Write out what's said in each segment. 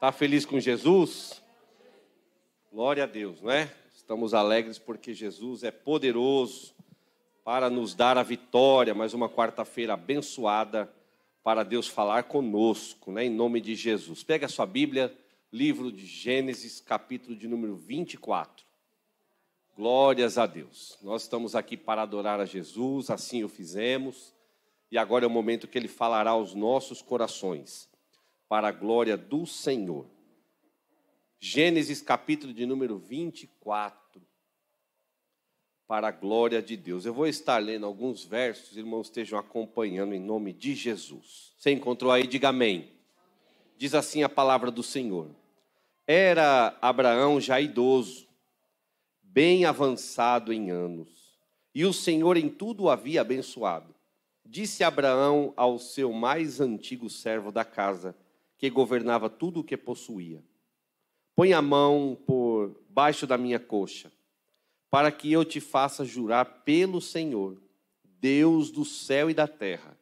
Está feliz com Jesus? Glória a Deus, não é? Estamos alegres porque Jesus é poderoso para nos dar a vitória. Mais uma quarta-feira abençoada para Deus falar conosco, né? Em nome de Jesus. Pega a sua Bíblia, livro de Gênesis, capítulo de número 24. Glórias a Deus. Nós estamos aqui para adorar a Jesus, assim o fizemos. E agora é o momento que Ele falará aos nossos corações, para a glória do Senhor. Gênesis capítulo de número 24, para a glória de Deus. Eu vou estar lendo alguns versos, irmãos estejam acompanhando em nome de Jesus. Você encontrou aí? Diga amém. Diz assim a palavra do Senhor. Era Abraão já idoso, bem avançado em anos, e o Senhor em tudo o havia abençoado. Disse Abraão ao seu mais antigo servo da casa, que governava tudo o que possuía: põe a mão por baixo da minha coxa, para que eu te faça jurar pelo Senhor, Deus do céu e da terra,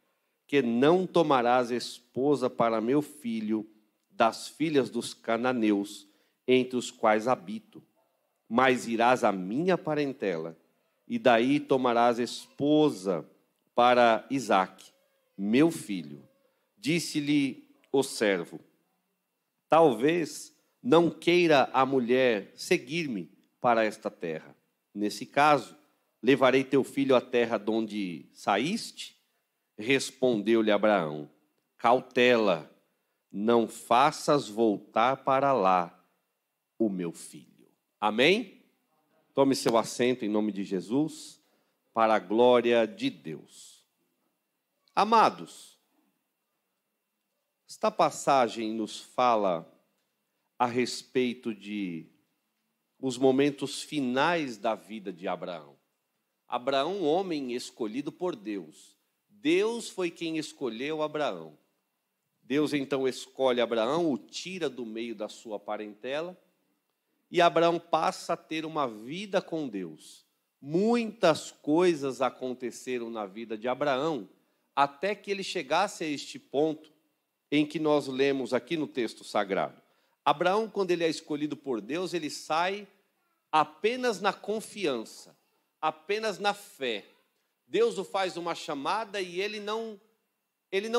que não tomarás esposa para meu filho das filhas dos cananeus, entre os quais habito, mas irás à minha parentela, e daí tomarás esposa para Isaque, meu filho. Disse-lhe o servo: talvez não queira a mulher seguir-me para esta terra. Nesse caso, levarei teu filho à terra de onde saíste? Respondeu-lhe Abraão: cautela, não faças voltar para lá o meu filho. Amém? Tome seu assento em nome de Jesus, para a glória de Deus. Amados, esta passagem nos fala a respeito de os momentos finais da vida de Abraão. Abraão, homem escolhido por Deus. Deus foi quem escolheu Abraão. Deus então escolhe Abraão, o tira do meio da sua parentela, e Abraão passa a ter uma vida com Deus. Muitas coisas aconteceram na vida de Abraão, até que ele chegasse a este ponto em que nós lemos aqui no texto sagrado. Abraão, quando ele é escolhido por Deus, ele sai apenas na confiança, apenas na fé. Deus o faz uma chamada e ele não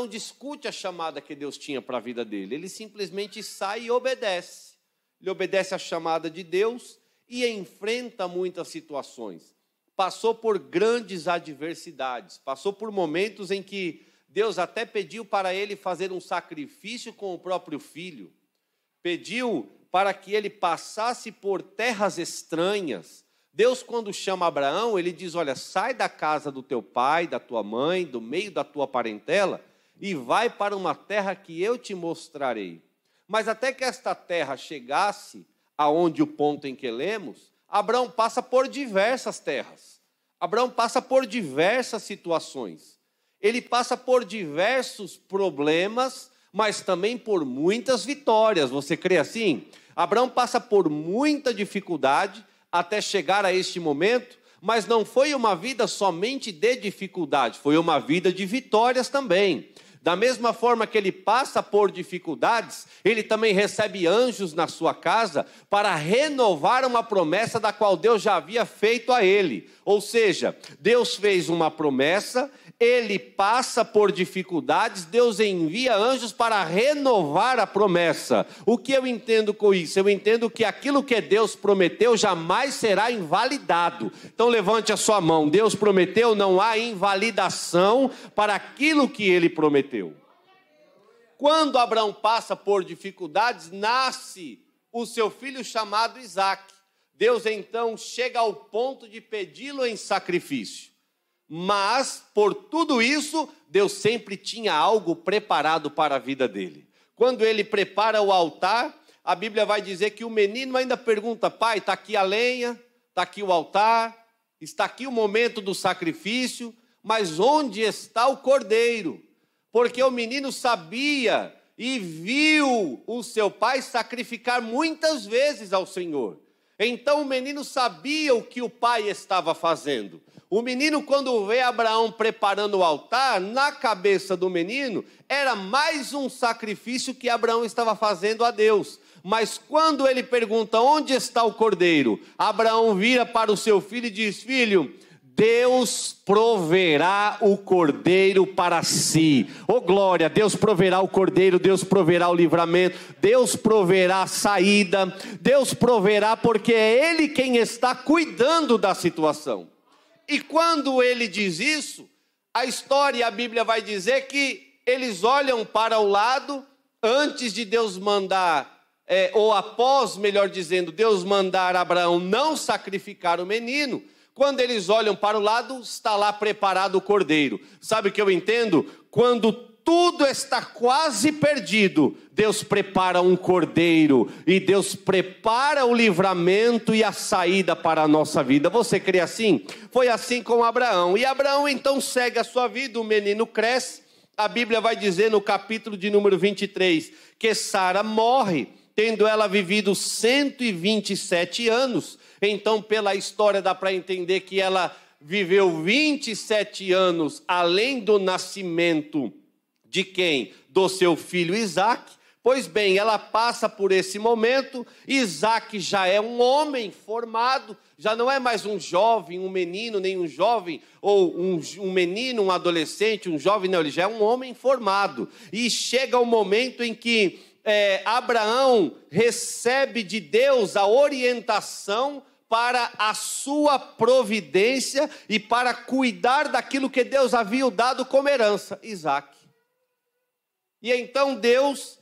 discute a chamada que Deus tinha para a vida dele. Ele simplesmente sai e obedece. Ele obedece à chamada de Deus e enfrenta muitas situações. Passou por grandes adversidades, passou por momentos em que Deus até pediu para ele fazer um sacrifício com o próprio filho. Pediu para que ele passasse por terras estranhas. Deus, quando chama Abraão, ele diz: olha, sai da casa do teu pai, da tua mãe, do meio da tua parentela, e vai para uma terra que eu te mostrarei. Mas até que esta terra chegasse aonde o ponto em que lemos, Abraão passa por diversas terras. Abraão passa por diversas situações. Ele passa por diversos problemas, mas também por muitas vitórias. Você crê assim? Abraão passa por muita dificuldade até chegar a este momento, mas não foi uma vida somente de dificuldade, foi uma vida de vitórias também. Da mesma forma que ele passa por dificuldades, ele também recebe anjos na sua casa para renovar uma promessa da qual Deus já havia feito a ele. Ou seja, Deus fez uma promessa, ele passa por dificuldades, Deus envia anjos para renovar a promessa. O que eu entendo com isso? Eu entendo que aquilo que Deus prometeu jamais será invalidado. Então levante a sua mão. Deus prometeu, não há invalidação para aquilo que ele prometeu. Quando Abraão passa por dificuldades, nasce o seu filho chamado Isaque. Deus então chega ao ponto de pedi-lo em sacrifício. Mas, por tudo isso, Deus sempre tinha algo preparado para a vida dele. Quando ele prepara o altar, a Bíblia vai dizer que o menino ainda pergunta: pai, está aqui a lenha, está aqui o altar, está aqui o momento do sacrifício, mas onde está o cordeiro? Porque o menino sabia e viu o seu pai sacrificar muitas vezes ao Senhor. Então o menino sabia o que o pai estava fazendo. O menino, quando vê Abraão preparando o altar, na cabeça do menino, era mais um sacrifício que Abraão estava fazendo a Deus. Mas quando ele pergunta onde está o cordeiro, Abraão vira para o seu filho e diz: filho, Deus proverá o cordeiro para si. Oh glória, Deus proverá o cordeiro, Deus proverá o livramento, Deus proverá a saída, Deus proverá, porque é Ele quem está cuidando da situação. E quando ele diz isso, a história, a Bíblia vai dizer que eles olham para o lado, antes de Deus mandar, ou após, melhor dizendo, Deus mandar Abraão não sacrificar o menino. Quando eles olham para o lado, está lá preparado o cordeiro. Sabe o que eu entendo? Quando tudo está quase perdido, Deus prepara um cordeiro, e Deus prepara o livramento e a saída para a nossa vida. Você crê assim? Foi assim com Abraão. E Abraão então segue a sua vida, o menino cresce. A Bíblia vai dizer no capítulo de número 23, que Sara morre, tendo ela vivido 127 anos. Então, pela história dá para entender que ela viveu 27 anos, além do nascimento de quem? Do seu filho Isaque. Pois bem, ela passa por esse momento. Isaque já é um homem formado, já não é mais um jovem, um menino, nem um jovem, ou um menino, um adolescente, um jovem, não, ele já é um homem formado. E chega o momento em que Abraão recebe de Deus a orientação para a sua providência e para cuidar daquilo que Deus havia dado como herança, Isaque. E então Deus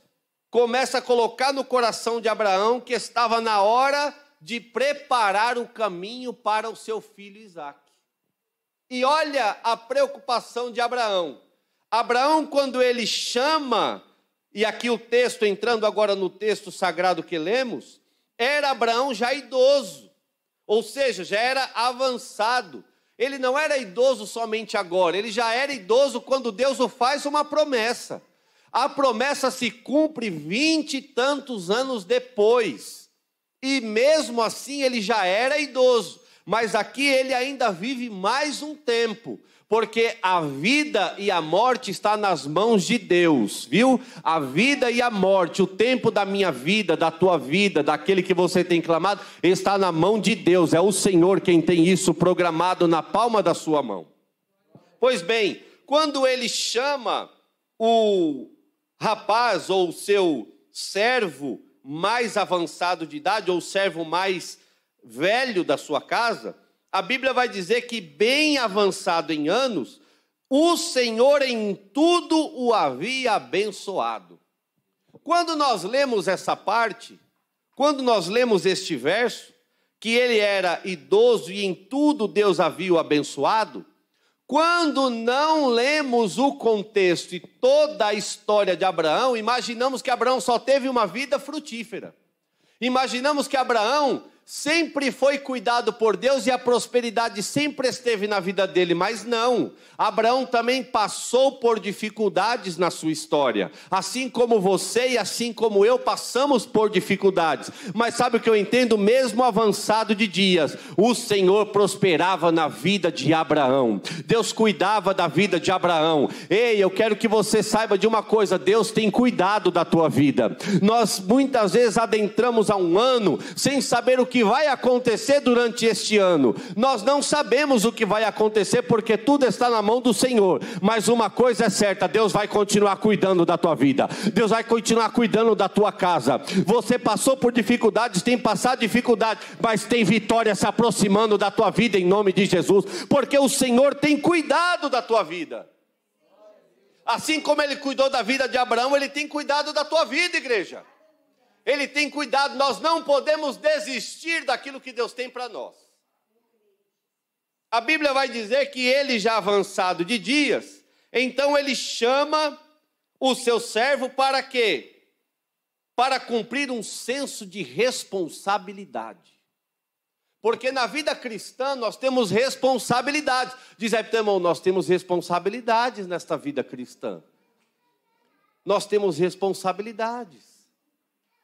começa a colocar no coração de Abraão que estava na hora de preparar o caminho para o seu filho Isaque. E olha a preocupação de Abraão. Abraão, quando ele chama, e aqui o texto, entrando agora no texto sagrado que lemos, era Abraão já idoso, ou seja, já era avançado. Ele não era idoso somente agora, ele já era idoso quando Deus o faz uma promessa. A promessa se cumpre 20 e tantos anos depois. E mesmo assim ele já era idoso. Mas aqui ele ainda vive mais um tempo. Porque a vida e a morte está nas mãos de Deus, viu? A vida e a morte, o tempo da minha vida, da tua vida, daquele que você tem clamado, está na mão de Deus. É o Senhor quem tem isso programado na palma da sua mão. Pois bem, quando ele chama o rapaz ou o seu servo mais avançado de idade, ou o servo mais velho da sua casa, a Bíblia vai dizer que bem avançado em anos, o Senhor em tudo o havia abençoado. Quando nós lemos essa parte, quando nós lemos este verso, que ele era idoso e em tudo Deus havia o abençoado, quando não lemos o contexto e toda a história de Abraão, imaginamos que Abraão só teve uma vida frutífera. Imaginamos que Abraão sempre foi cuidado por Deus e a prosperidade sempre esteve na vida dele, mas não. Abraão também passou por dificuldades na sua história, assim como você e assim como eu passamos por dificuldades. Mas sabe o que eu entendo? Mesmo avançado de dias, o Senhor prosperava na vida de Abraão. Deus cuidava da vida de Abraão. Ei, eu quero que você saiba de uma coisa: Deus tem cuidado da tua vida. Nós muitas vezes adentramos a um ano sem saber o que vai acontecer durante este ano. Nós não sabemos o que vai acontecer porque tudo está na mão do Senhor, mas uma coisa é certa: Deus vai continuar cuidando da tua vida, Deus vai continuar cuidando da tua casa. Você passou por dificuldades, tem passado dificuldades, mas tem vitória se aproximando da tua vida em nome de Jesus, porque o Senhor tem cuidado da tua vida. Assim como Ele cuidou da vida de Abraão, Ele tem cuidado da tua vida, igreja. Ele tem cuidado. Nós não podemos desistir daquilo que Deus tem para nós. A Bíblia vai dizer que ele, já avançado de dias, então ele chama o seu servo para quê? Para cumprir um senso de responsabilidade. Porque na vida cristã nós temos responsabilidades. Diz aí, irmão, nós temos responsabilidades nesta vida cristã. Nós temos responsabilidades.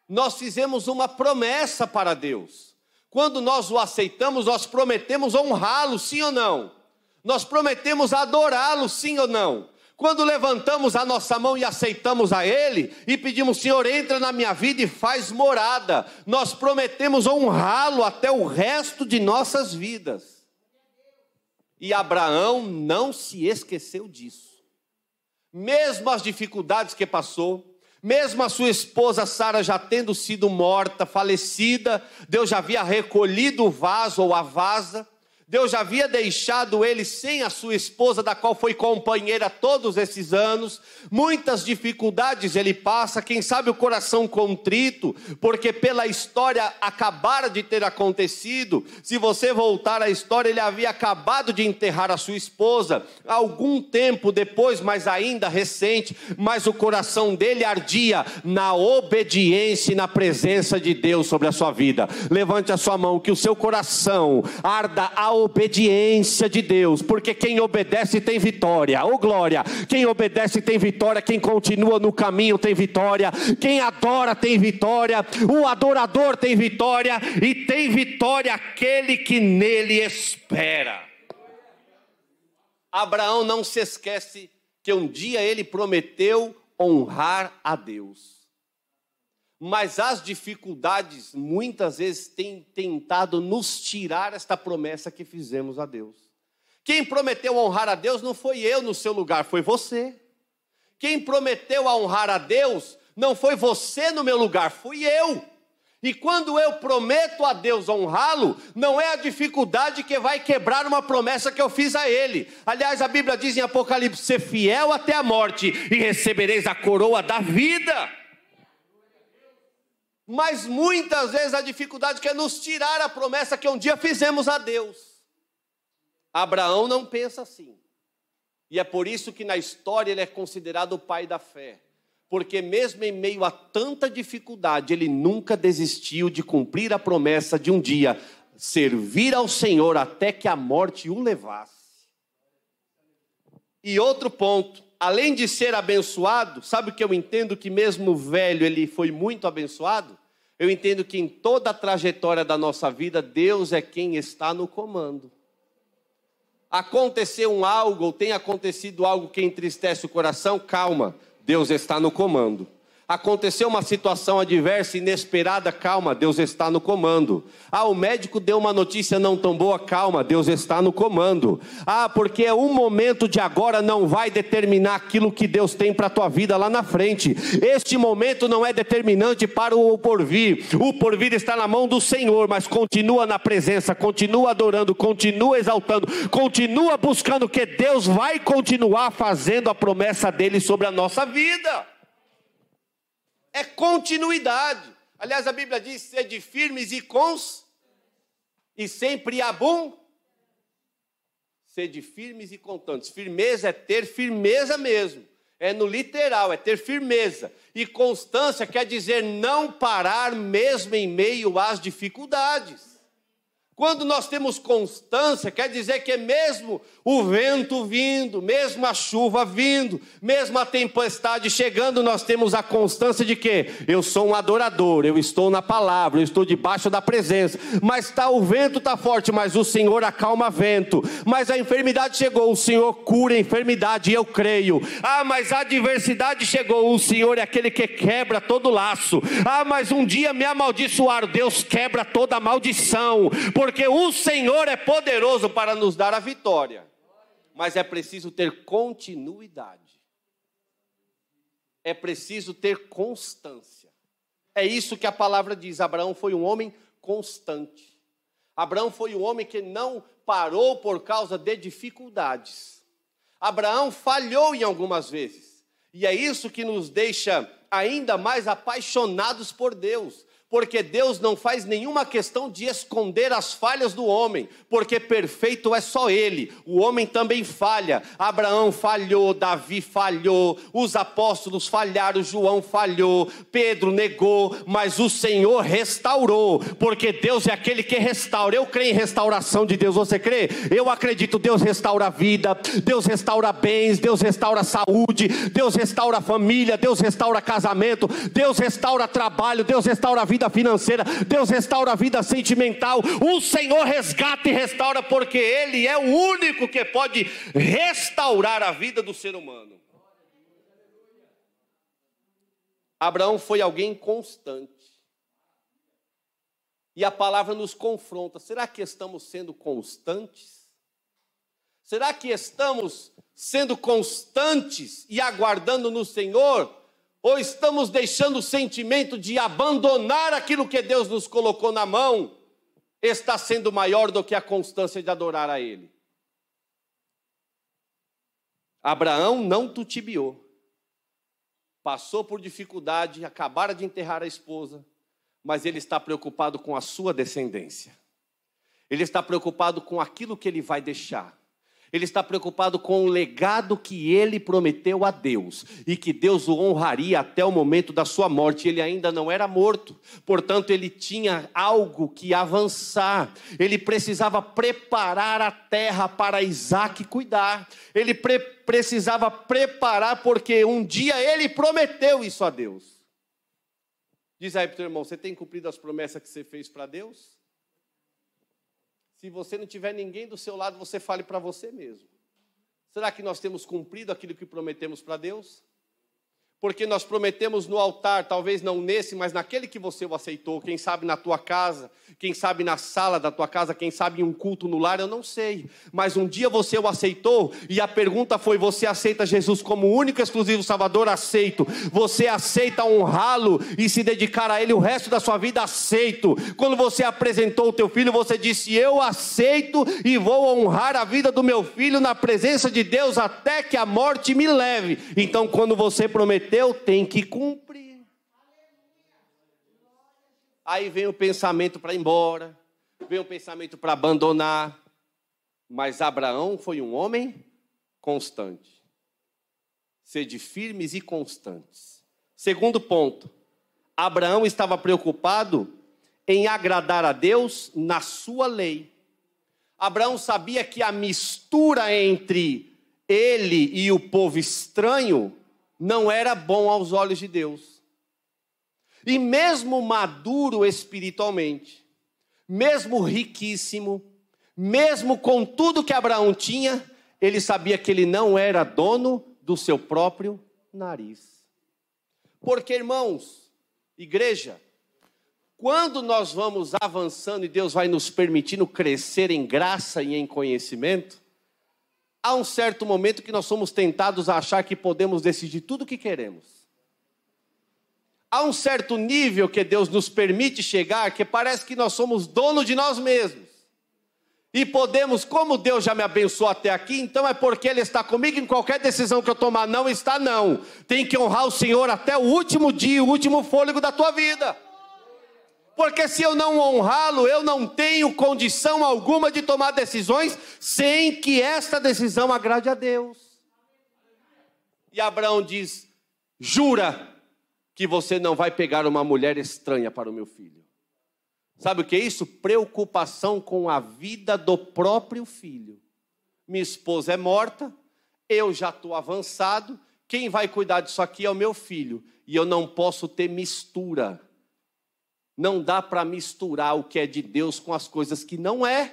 Nós fizemos uma promessa para Deus. Quando nós o aceitamos, nós prometemos honrá-lo, sim ou não? Nós prometemos adorá-lo, sim ou não? Quando levantamos a nossa mão e aceitamos a Ele, e pedimos, Senhor, entra na minha vida e faz morada, nós prometemos honrá-lo até o resto de nossas vidas. E Abraão não se esqueceu disso. Mesmo as dificuldades que passou, mesmo a sua esposa Sara já tendo sido morta, falecida, Deus já havia recolhido o vaso ou a vasa, Deus já havia deixado ele sem a sua esposa, da qual foi companheira todos esses anos. Muitas dificuldades ele passa, quem sabe o coração contrito, porque pela história acabara de ter acontecido. Se você voltar à história, ele havia acabado de enterrar a sua esposa, algum tempo depois, mas ainda recente, mas o coração dele ardia na obediência e na presença de Deus sobre a sua vida. Levante a sua mão, que o seu coração arda a obediência de Deus, porque quem obedece tem vitória. Oh glória, quem obedece tem vitória, quem continua no caminho tem vitória, quem adora tem vitória, o adorador tem vitória, e tem vitória aquele que nele espera. Abraão não se esquece que um dia ele prometeu honrar a Deus. Mas as dificuldades muitas vezes têm tentado nos tirar esta promessa que fizemos a Deus. Quem prometeu honrar a Deus não foi eu no seu lugar, foi você. Quem prometeu honrar a Deus não foi você no meu lugar, fui eu. E quando eu prometo a Deus honrá-lo, não é a dificuldade que vai quebrar uma promessa que eu fiz a Ele. Aliás, a Bíblia diz em Apocalipse, ser fiel até a morte e recebereis a coroa da vida. Mas muitas vezes a dificuldade quer nos tirar a promessa que um dia fizemos a Deus. Abraão não pensa assim. E é por isso que na história ele é considerado o pai da fé. Porque mesmo em meio a tanta dificuldade, ele nunca desistiu de cumprir a promessa de um dia servir ao Senhor até que a morte o levasse. E outro ponto, além de ser abençoado, sabe o que eu entendo? Que mesmo velho ele foi muito abençoado. Eu entendo que em toda a trajetória da nossa vida, Deus é quem está no comando. Aconteceu algo, ou tem acontecido algo que entristece o coração, calma, Deus está no comando. Aconteceu uma situação adversa, inesperada, calma, Deus está no comando. O médico deu uma notícia não tão boa, calma, Deus está no comando. Porque o momento de agora não vai determinar aquilo que Deus tem para a tua vida lá na frente. Este momento não é determinante para o porvir está na mão do Senhor, mas continua na presença, continua adorando, continua exaltando, continua buscando, que Deus vai continuar fazendo a promessa dele sobre a nossa vida. É continuidade. Aliás, a Bíblia diz, sede firmes e sempre sede firmes e constantes. Firmeza é ter firmeza mesmo. É no literal, é ter firmeza. E constância quer dizer não parar mesmo em meio às dificuldades. Quando nós temos constância, quer dizer que mesmo o vento vindo, mesmo a chuva vindo, mesmo a tempestade chegando, nós temos a constância de que eu sou um adorador, eu estou na palavra, eu estou debaixo da presença, mas o vento está forte, mas o Senhor acalma o vento, mas a enfermidade chegou, o Senhor cura a enfermidade, e eu creio. Mas a adversidade chegou, o Senhor é aquele que quebra todo laço. Mas um dia me amaldiçoaram, Deus quebra toda maldição, porque o Senhor é poderoso para nos dar a vitória. Mas é preciso ter continuidade. É preciso ter constância. É isso que a palavra diz. Abraão foi um homem constante. Abraão foi um homem que não parou por causa de dificuldades. Abraão falhou em algumas vezes. E é isso que nos deixa ainda mais apaixonados por Deus. Porque Deus não faz nenhuma questão de esconder as falhas do homem, porque perfeito é só Ele, o homem também falha. Abraão falhou, Davi falhou, os apóstolos falharam, João falhou, Pedro negou, mas o Senhor restaurou, porque Deus é aquele que restaura. Eu creio em restauração de Deus, você crê? Eu acredito, Deus restaura a vida, Deus restaura bens, Deus restaura saúde, Deus restaura família, Deus restaura casamento, Deus restaura trabalho, Deus restaura a vida vida financeira, Deus restaura a vida sentimental. O Senhor resgata e restaura, porque Ele é o único que pode restaurar a vida do ser humano. Abraão foi alguém constante. E a palavra nos confronta. Será que estamos sendo constantes? Será que estamos sendo constantes e aguardando no Senhor? Ou estamos deixando o sentimento de abandonar aquilo que Deus nos colocou na mão? Está sendo maior do que a constância de adorar a Ele. Abraão não titubeou. Passou por dificuldade, acabara de enterrar a esposa, mas ele está preocupado com a sua descendência. Ele está preocupado com aquilo que ele vai deixar. Ele está preocupado com o legado que ele prometeu a Deus, e que Deus o honraria até o momento da sua morte. Ele ainda não era morto, portanto ele tinha algo que avançar. Ele precisava preparar a terra para Isaque cuidar. Ele precisava preparar, porque um dia ele prometeu isso a Deus. Diz aí para o teu irmão, você tem cumprido as promessas que você fez para Deus? Se você não tiver ninguém do seu lado, você fale para você mesmo. Será que nós temos cumprido aquilo que prometemos para Deus? Porque nós prometemos no altar, talvez não nesse, mas naquele que você o aceitou. Quem sabe na tua casa, quem sabe na sala da tua casa, quem sabe em um culto no lar, eu não sei. Mas um dia você o aceitou, e a pergunta foi: você aceita Jesus como único e exclusivo Salvador? Aceito. Você aceita honrá-lo e se dedicar a Ele o resto da sua vida? Aceito. Quando você apresentou o teu filho, você disse: eu aceito e vou honrar a vida do meu filho na presença de Deus até que a morte me leve. Então, quando você prometeu, tem que cumprir. Aí vem o pensamento para ir embora, vem o pensamento para abandonar. Mas Abraão foi um homem constante. Sede firmes e constantes. Segundo ponto, Abraão estava preocupado em agradar a Deus na sua lei. Abraão sabia que a mistura entre ele e o povo estranho não era bom aos olhos de Deus. E mesmo maduro espiritualmente, mesmo riquíssimo, mesmo com tudo que Abraão tinha, ele sabia que ele não era dono do seu próprio nariz. Porque, irmãos, igreja, quando nós vamos avançando e Deus vai nos permitindo crescer em graça e em conhecimento, há um certo momento que nós somos tentados a achar que podemos decidir tudo o que queremos. Há um certo nível que Deus nos permite chegar, que parece que nós somos donos de nós mesmos. E podemos, como Deus já me abençoou até aqui, então é porque Ele está comigo em qualquer decisão que eu tomar. Não está, não. Tem que honrar o Senhor até o último dia, o último fôlego da tua vida. Porque se eu não honrá-lo, eu não tenho condição alguma de tomar decisões sem que esta decisão agrade a Deus. E Abraão diz: jura que você não vai pegar uma mulher estranha para o meu filho. Sabe o que é isso? Preocupação com a vida do próprio filho. Minha esposa é morta, eu já estou avançado, quem vai cuidar disso aqui é o meu filho. E eu não posso ter mistura. Não dá para misturar o que é de Deus com as coisas que não é.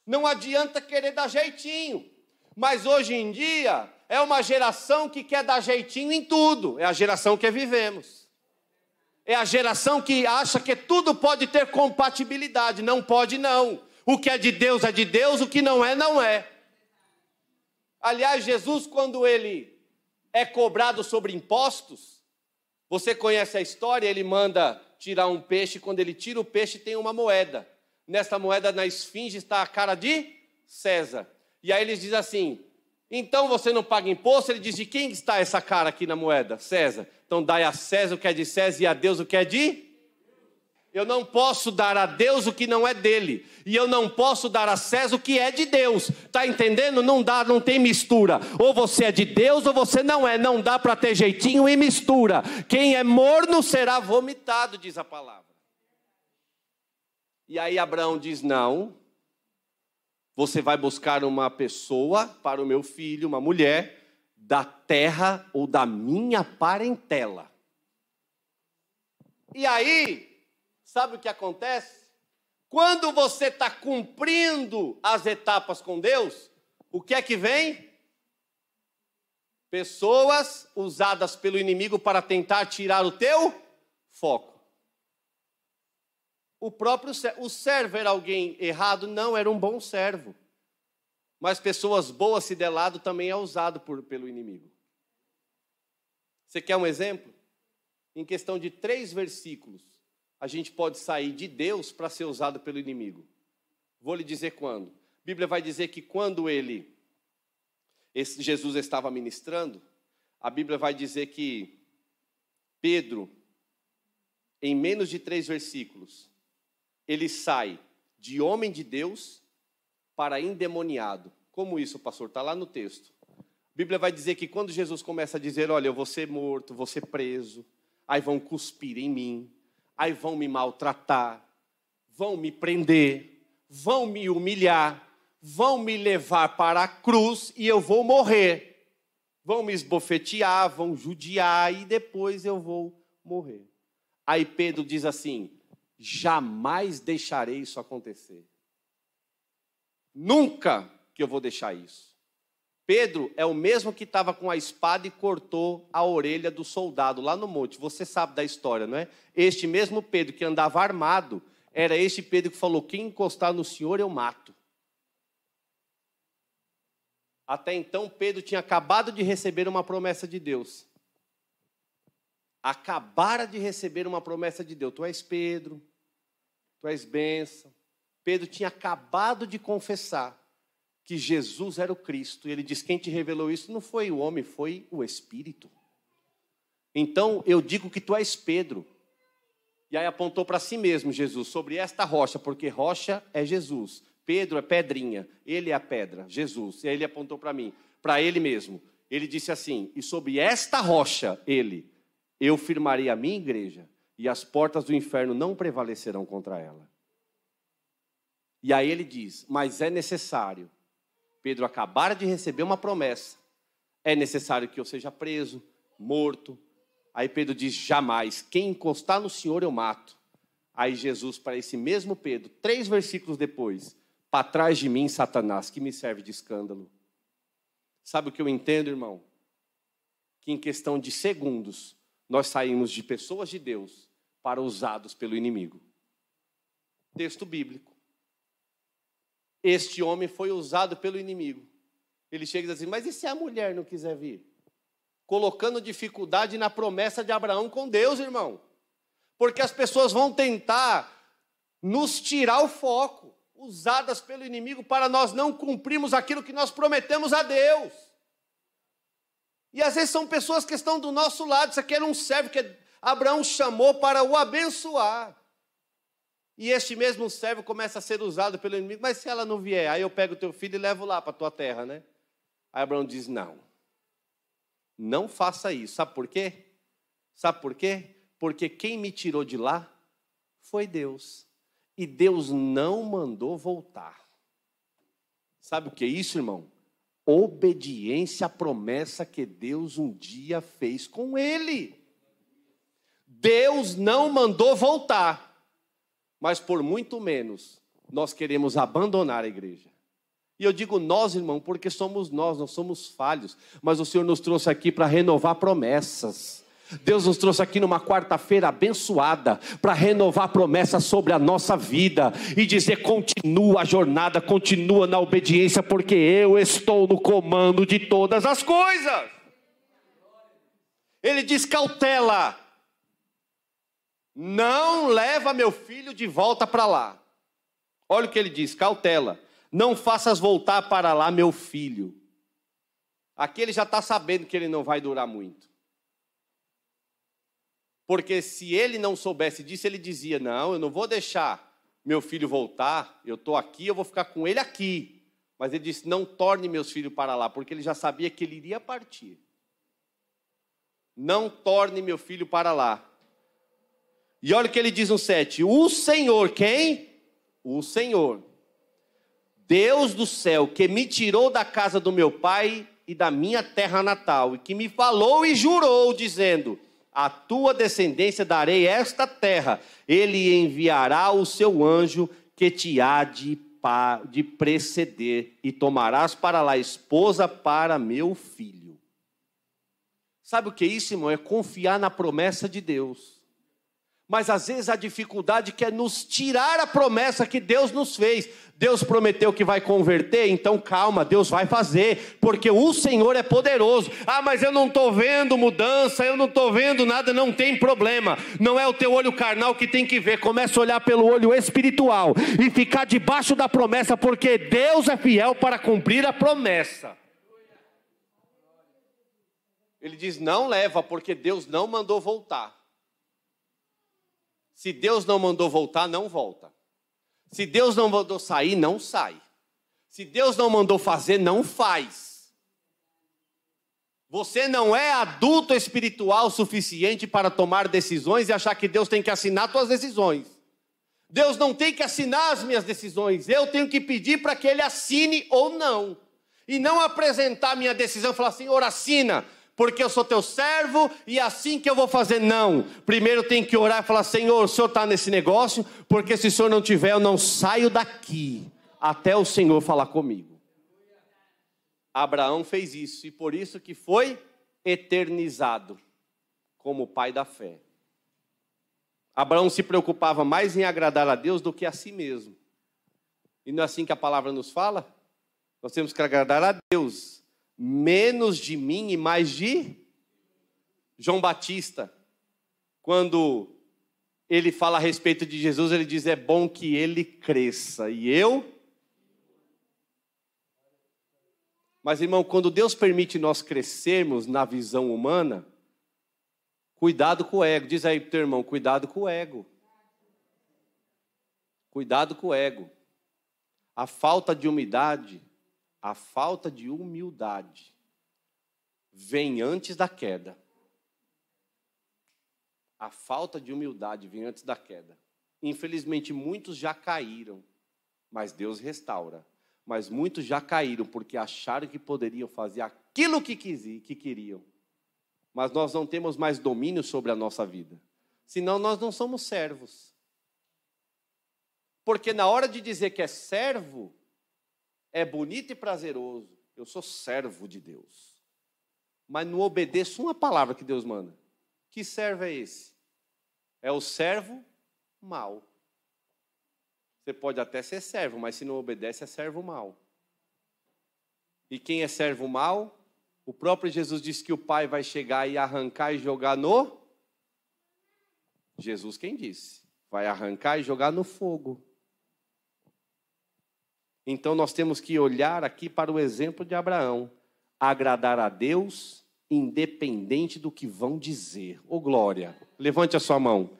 Não adianta querer dar jeitinho. Mas hoje em dia é uma geração que quer dar jeitinho em tudo. É a geração que vivemos. É a geração que acha que tudo pode ter compatibilidade. Não pode, não. O que é de Deus, o que não é, não é. Aliás, Jesus, quando ele é cobrado sobre impostos, você conhece a história, ele manda tirar um peixe, quando ele tira o peixe tem uma moeda. Nessa moeda, na esfinge, está a cara de César. E aí eles dizem assim: então você não paga imposto? Ele diz: de quem está essa cara aqui na moeda? César. Então dai a César o que é de César e a Deus o que é de... Eu não posso dar a Deus o que não é dele. E eu não posso dar a César o que é de Deus. Está entendendo? Não dá, não tem mistura. Ou você é de Deus ou você não é. Não dá para ter jeitinho e mistura. Quem é morno será vomitado, diz a palavra. E aí Abraão diz: não. Você vai buscar uma pessoa para o meu filho, uma mulher, da terra ou da minha parentela. E aí, sabe o que acontece? Quando você está cumprindo as etapas com Deus, o que é que vem? Pessoas usadas pelo inimigo para tentar tirar o teu foco. O servo era alguém errado? Não, era um bom servo. Mas pessoas boas se der lado também é usado pelo inimigo. Você quer um exemplo? Em questão de 3 versículos, a gente pode sair de Deus para ser usado pelo inimigo. Vou lhe dizer quando. A Bíblia vai dizer que quando Jesus estava ministrando, a Bíblia vai dizer que Pedro, em menos de 3 versículos, ele sai de homem de Deus para endemoniado. Como isso, pastor? Está lá no texto. A Bíblia vai dizer que quando Jesus começa a dizer, olha, eu vou ser morto, vou ser preso, aí vão cuspir em mim, aí vão me maltratar, vão me prender, vão me humilhar, vão me levar para a cruz e eu vou morrer. Vão me esbofetear, vão judiar e depois eu vou morrer. Aí Pedro diz assim, jamais deixarei isso acontecer. Nunca que eu vou deixar isso. Pedro é o mesmo que estava com a espada e cortou a orelha do soldado lá no monte. Você sabe da história, não é? Este mesmo Pedro que andava armado, era este Pedro que falou, quem encostar no Senhor eu mato. Até então Pedro tinha acabado de receber uma promessa de Deus. Acabara de receber uma promessa de Deus. Tu és Pedro, tu és bênção. Pedro tinha acabado de confessar que Jesus era o Cristo. E ele diz, quem te revelou isso não foi o homem, foi o Espírito. Então, eu digo que tu és Pedro. E aí apontou para si mesmo, Jesus, sobre esta rocha, porque rocha é Jesus. Pedro é pedrinha, ele é a pedra, Jesus. E aí ele apontou para mim, para ele mesmo. Ele disse assim, e sobre esta rocha, eu firmarei a minha igreja, e as portas do inferno não prevalecerão contra ela. E aí ele diz, mas é necessário, Pedro acabara de receber uma promessa, é necessário que eu seja preso, morto. Aí Pedro diz, jamais, quem encostar no Senhor eu mato. Aí Jesus, para esse mesmo Pedro, 3 versículos depois, para trás de mim, Satanás, que me serve de escândalo. Sabe o que eu entendo, irmão? Que em questão de segundos, nós saímos de pessoas de Deus para usados pelo inimigo. Texto bíblico. Este homem foi usado pelo inimigo. Ele chega e diz assim, mas e se a mulher não quiser vir? Colocando dificuldade na promessa de Abraão com Deus, irmão. Porque as pessoas vão tentar nos tirar o foco, usadas pelo inimigo para nós não cumprirmos aquilo que nós prometemos a Deus. E às vezes são pessoas que estão do nosso lado. Isso aqui era um servo que Abraão chamou para o abençoar. E este mesmo servo começa a ser usado pelo inimigo. Mas se ela não vier, aí eu pego o teu filho e levo lá para a tua terra, né? Aí Abraão diz, não. Não faça isso. Sabe por quê? Sabe por quê? Porque quem me tirou de lá foi Deus. E Deus não mandou voltar. Sabe o que é isso, irmão? Obediência à promessa que Deus um dia fez com ele. Deus não mandou voltar. Mas por muito menos, nós queremos abandonar a igreja. E eu digo nós, irmão, porque somos nós somos falhos. Mas o Senhor nos trouxe aqui para renovar promessas. Deus nos trouxe aqui numa quarta-feira abençoada para renovar promessas sobre a nossa vida e dizer, continua a jornada, continua na obediência, porque eu estou no comando de todas as coisas. Ele diz, cautela. Não leva meu filho de volta para lá. Olha o que ele diz, cautela. Não faças voltar para lá meu filho. Aqui ele já está sabendo que ele não vai durar muito. Porque se ele não soubesse disso, ele dizia, não, eu não vou deixar meu filho voltar, eu estou aqui, eu vou ficar com ele aqui. Mas ele disse, não torne meus filhos para lá, porque ele já sabia que ele iria partir. Não torne meu filho para lá. E olha o que ele diz no 7. O Senhor, quem? O Senhor. Deus do céu, que me tirou da casa do meu pai e da minha terra natal, e que me falou e jurou, dizendo, à tua descendência darei esta terra. Ele enviará o seu anjo que te há de preceder, e tomarás para lá esposa para meu filho. Sabe o que é isso, irmão? É confiar na promessa de Deus. Mas às vezes a dificuldade quer nos tirar a promessa que Deus nos fez. Deus prometeu que vai converter, então calma, Deus vai fazer, porque o Senhor é poderoso. Ah, mas eu não estou vendo mudança, eu não estou vendo nada, não tem problema. Não é o teu olho carnal que tem que ver, começa a olhar pelo olho espiritual e ficar debaixo da promessa, porque Deus é fiel para cumprir a promessa. Ele diz, não leva, porque Deus não mandou voltar. Se Deus não mandou voltar, não volta. Se Deus não mandou sair, não sai. Se Deus não mandou fazer, não faz. Você não é adulto espiritual suficiente para tomar decisões e achar que Deus tem que assinar suas decisões. Deus não tem que assinar as minhas decisões. Eu tenho que pedir para que Ele assine ou não. E não apresentar minha decisão e falar, Senhor, assina, porque eu sou teu servo e é assim que eu vou fazer. Não, primeiro tem que orar e falar, Senhor, o Senhor está nesse negócio, porque se o Senhor não tiver, eu não saio daqui, até o Senhor falar comigo. Abraão fez isso, e por isso que foi eternizado, como pai da fé. Abraão se preocupava mais em agradar a Deus do que a si mesmo. E não é assim que a palavra nos fala? Nós temos que agradar a Deus, menos de mim e mais de João Batista. Quando ele fala a respeito de Jesus, ele diz, é bom que ele cresça e eu... Mas, irmão, quando Deus permite nós crescermos na visão humana, cuidado com o ego. Diz aí pro teu irmão, cuidado com o ego. Cuidado com o ego. A falta de humildade vem antes da queda. A falta de humildade vem antes da queda. Infelizmente, muitos já caíram, mas Deus restaura. Mas muitos já caíram porque acharam que poderiam fazer aquilo que queriam. Mas nós não temos mais domínio sobre a nossa vida. Senão nós não somos servos. Porque na hora de dizer que é servo, é bonito e prazeroso. Eu sou servo de Deus. Mas não obedeço uma palavra que Deus manda. Que servo é esse? É o servo mau. Você pode até ser servo, mas se não obedece é servo mau. E quem é servo mau? O próprio Jesus disse que o pai vai chegar e arrancar e jogar no... Jesus quem disse? Vai arrancar e jogar no fogo. Então nós temos que olhar aqui para o exemplo de Abraão. Agradar a Deus, independente do que vão dizer. Ô glória, levante a sua mão.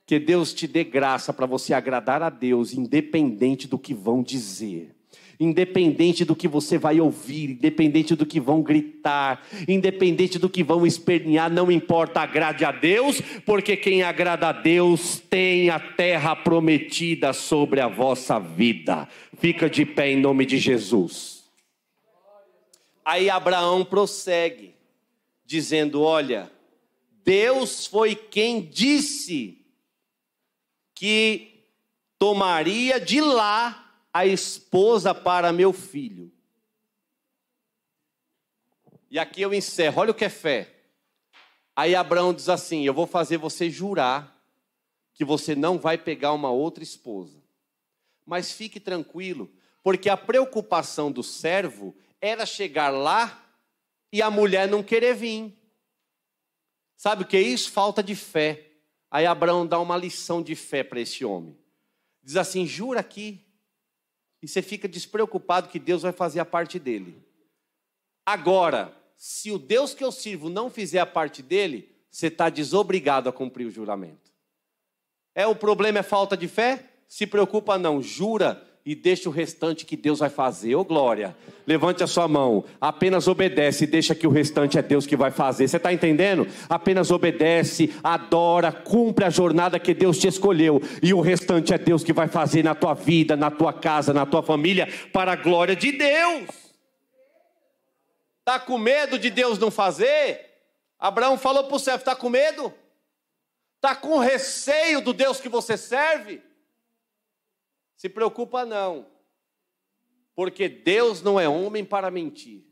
Que Deus te dê graça para você agradar a Deus, independente do que vão dizer. Independente do que você vai ouvir, independente do que vão gritar, independente do que vão espernear, não importa, agrade a Deus, porque quem agrada a Deus tem a terra prometida sobre a vossa vida. Fica de pé em nome de Jesus. Aí Abraão prossegue, dizendo, olha, Deus foi quem disse que tomaria de lá a esposa para meu filho. E aqui eu encerro, olha o que é fé. Aí Abraão diz assim, eu vou fazer você jurar que você não vai pegar uma outra esposa. Mas fique tranquilo, porque a preocupação do servo era chegar lá e a mulher não querer vir. Sabe o que é isso? Falta de fé. Aí Abraão dá uma lição de fé para esse homem. Diz assim, jura aqui. E você fica despreocupado que Deus vai fazer a parte dele. Agora, se o Deus que eu sirvo não fizer a parte dele, você está desobrigado a cumprir o juramento. O problema é falta de fé? Se preocupa não, jura e deixa o restante que Deus vai fazer. Ô glória, levante a sua mão, apenas obedece e deixa que o restante é Deus que vai fazer. Você está entendendo? Apenas obedece, adora, cumpre a jornada que Deus te escolheu. E o restante é Deus que vai fazer na tua vida, na tua casa, na tua família, para a glória de Deus. Está com medo de Deus não fazer? Abraão falou para o servo: está com medo? Está com receio do Deus que você serve? Se preocupa não, porque Deus não é homem para mentir,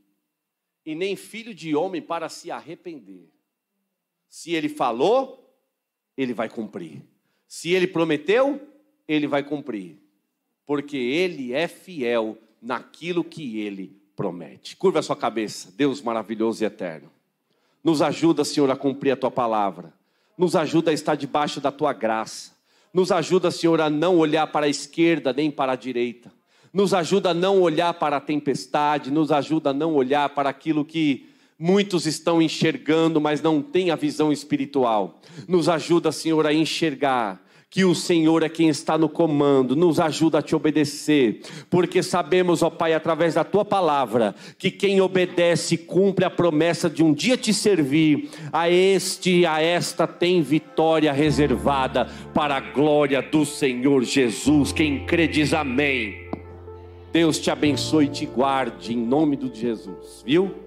e nem filho de homem para se arrepender. Se Ele falou, Ele vai cumprir. Se Ele prometeu, Ele vai cumprir, porque Ele é fiel naquilo que Ele promete. Curva a sua cabeça. Deus maravilhoso e eterno, nos ajuda, Senhor, a cumprir a Tua palavra. Nos ajuda a estar debaixo da Tua graça. Nos ajuda, Senhor, a não olhar para a esquerda nem para a direita. Nos ajuda a não olhar para a tempestade. Nos ajuda a não olhar para aquilo que muitos estão enxergando, mas não têm a visão espiritual. Nos ajuda, Senhor, a enxergar que o Senhor é quem está no comando. Nos ajuda a Te obedecer, porque sabemos, ó Pai, através da Tua palavra, que quem obedece cumpre a promessa de um dia Te servir. A esta tem vitória reservada para a glória do Senhor Jesus. Quem crê diz amém. Deus te abençoe e te guarde em nome de Jesus, viu?